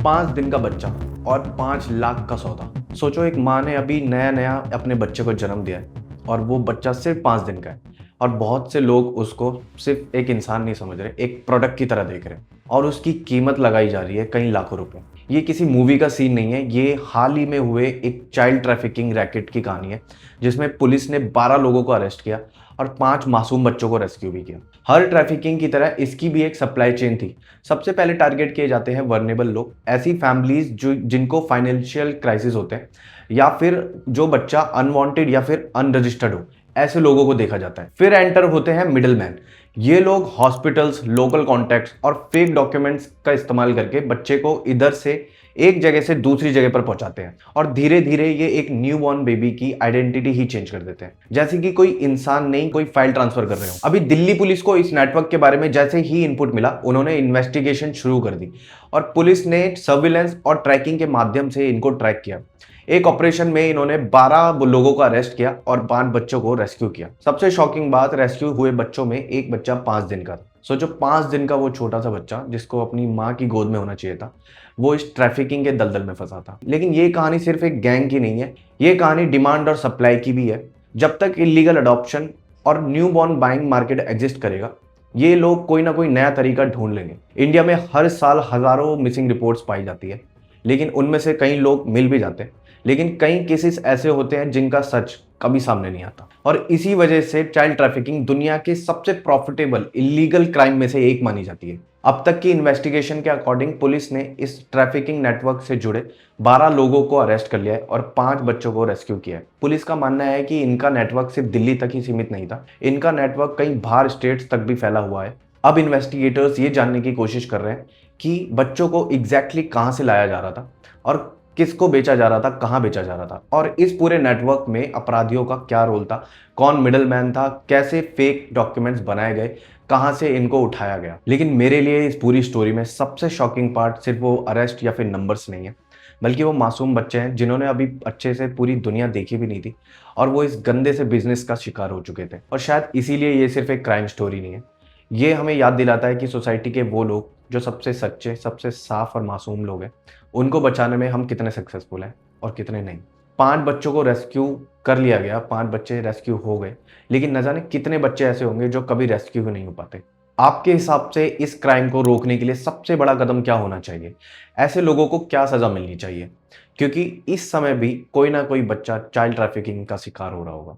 5 दिन का बच्चा और 5 लाख का सौदा। सोचो, एक माँ ने अभी नया नया अपने बच्चे को जन्म दिया है और वो बच्चा सिर्फ 5 दिन का है। और बहुत से लोग उसको सिर्फ एक इंसान नहीं समझ रहे, एक प्रोडक्ट की तरह देख रहे हैं और उसकी कीमत लगाई जा रही है कई लाखों रुपए। ये किसी मूवी का सीन नहीं है, ये हाल ही में हुए एक चाइल्ड ट्रैफिकिंग रैकेट की कहानी है, जिसमें पुलिस ने 12 लोगों को अरेस्ट किया और 5 मासूम बच्चों को रेस्क्यू भी किया। हर ट्रैफिकिंग की तरह इसकी भी एक सप्लाई चेन थी। सबसे पहले टारगेट किए जाते हैं वर्नेबल लोग, ऐसी फैमिलीज जो जिनको फाइनेंशियल क्राइसिस होते हैं या फिर जो बच्चा अनवांटेड या फिर अनरजिस्टर्ड हो, ऐसे लोगों को देखा जाता है। फिर एंटर होते हैं मिडिल मैन। ये लोग हॉस्पिटल्स, लोकल कॉन्टैक्ट्स और फेक डॉक्यूमेंट्स का इस्तेमाल करके बच्चे को इधर से एक जगह से दूसरी जगह पर पहुंचाते हैं और धीरे धीरे ये एक न्यू बॉर्न बेबी की आइडेंटिटी ही चेंज कर देते हैं, जैसे कि कोई इंसान नहीं, कोई फाइल ट्रांसफर कर रहे हो। अभी दिल्ली पुलिस को इस नेटवर्क के बारे में जैसे ही इनपुट मिला, उन्होंने इन्वेस्टिगेशन शुरू कर दी और पुलिस ने सर्विलेंस और ट्रैकिंग के माध्यम से इनको ट्रैक किया। एक ऑपरेशन में इन्होंने 12 लोगों को अरेस्ट किया और 5 बच्चों को रेस्क्यू किया। सबसे शॉकिंग बात, रेस्क्यू हुए बच्चों में एक बच्चा 5 दिन का था। सोचो, 5 दिन का वो छोटा सा बच्चा जिसको अपनी माँ की गोद में होना चाहिए था, वो इस ट्रैफिकिंग के दलदल में फंसा था। लेकिन ये कहानी सिर्फ एक गैंग की नहीं है, ये कहानी डिमांड और सप्लाई की भी है। जब तक इलीगल अडॉप्शन और new born buying market exist करेगा, ये लोग कोई ना कोई नया तरीका ढूंढ लेंगे। इंडिया में हर साल हजारों मिसिंग रिपोर्ट्स पाई जाती है, लेकिन उनमें से कई लोग मिल भी जाते हैं, लेकिन कई केसेस ऐसे होते हैं जिनका सच कभी सामने नहीं आता। और इसी वजह से चाइल्ड ट्रैफिकिंग दुनिया के सबसे प्रॉफिटेबल इलीगल क्राइम में से एक मानी जाती है। अब तक की इन्वेस्टिगेशन के अकॉर्डिंग पुलिस ने इस ट्रैफिकिंग नेटवर्क से जुड़े 12 लोगों को अरेस्ट कर लिया है और 5 बच्चों को रेस्क्यू किया है। पुलिस का मानना है कि इनका नेटवर्क सिर्फ दिल्ली तक ही सीमित नहीं था, इनका नेटवर्क कई बाहर स्टेट्स तक भी फैला हुआ है। अब इन्वेस्टिगेटर्स ये जानने की कोशिश कर रहे हैं कि बच्चों को एग्जैक्टली कहाँ से लाया जा रहा था और किसको बेचा जा रहा था, कहां बेचा जा रहा था, और इस पूरे नेटवर्क में अपराधियों का क्या रोल था, कौन मिडल मैन था, कैसे फेक डॉक्यूमेंट्स बनाए गए, कहां से इनको उठाया गया। लेकिन मेरे लिए इस पूरी स्टोरी में सबसे शॉकिंग पार्ट सिर्फ वो अरेस्ट या फिर नंबर्स नहीं है, बल्कि वो मासूम बच्चे हैं जिन्होंने अभी अच्छे से पूरी दुनिया देखी भी नहीं थी और वो इस गंदे से बिजनेस का शिकार हो चुके थे। और शायद इसीलिए ये सिर्फ एक क्राइम स्टोरी नहीं है, ये हमें याद दिलाता है कि सोसाइटी के वो लोग जो सबसे सच्चे, सबसे साफ और मासूम लोग हैं, उनको बचाने में हम कितने सक्सेसफुल हैं और कितने नहीं। 5 बच्चों को रेस्क्यू कर लिया गया, 5 बच्चे रेस्क्यू हो गए, लेकिन न जाने कितने बच्चे ऐसे होंगे जो कभी रेस्क्यू ही नहीं हो पाते। आपके हिसाब से इस क्राइम को रोकने के लिए सबसे बड़ा कदम क्या होना चाहिए? ऐसे लोगों को क्या सजा मिलनी चाहिए? क्योंकि इस समय भी कोई ना कोई बच्चा चाइल्ड ट्रैफिकिंग का शिकार हो रहा होगा।